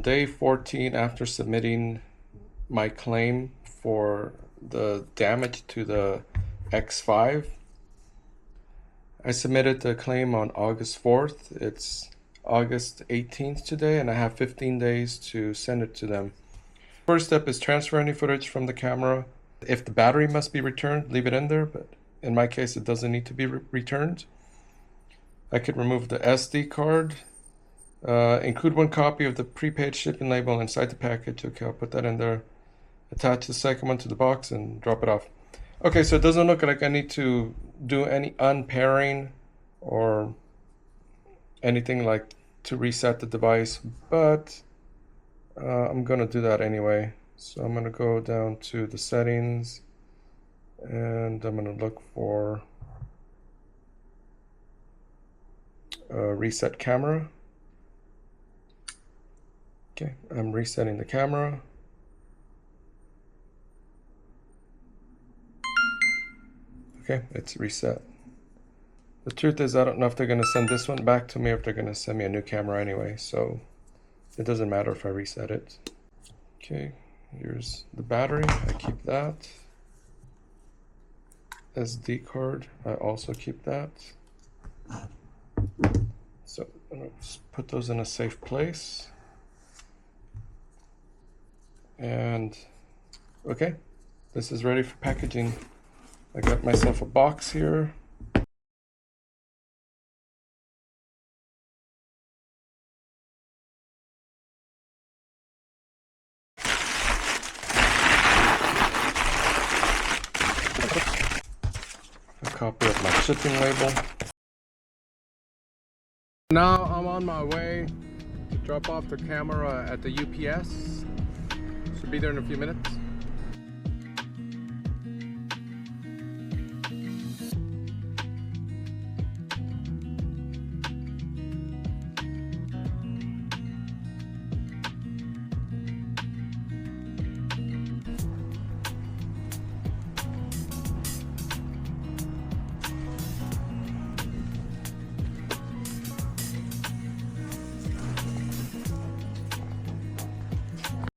day 14 after submitting my claim for the damage to the X5. I submitted the claim on August 4th. It's August 18th today, and I have 15 days to send it to them. First step is transfer any footage from the camera. If the battery must be returned, leave it in there, but in my case it doesn't need to be returned. I could remove the SD card. Include one copy of the prepaid shipping label inside the package. Okay, I'll put that in there. Attach the second one to the box and drop it off. Okay, so it doesn't look like I need to do any unpairing or anything like to reset the device, but I'm gonna do that anyway. So I'm gonna go down to the settings and I'm gonna look for reset camera. Okay, I'm resetting the camera. Okay, it's reset. The truth is, I don't know if they're gonna send this one back to me or if they're gonna send me a new camera anyway, so it doesn't matter if I reset it. Okay, here's the battery, I keep that. SD card, I also keep that. So I'm gonna just put those in a safe place. And okay, this is ready for packaging. I got myself a box here. A copy of my shipping label. Now I'm on my way to drop off the camera at the UPS. Should be there in a few minutes.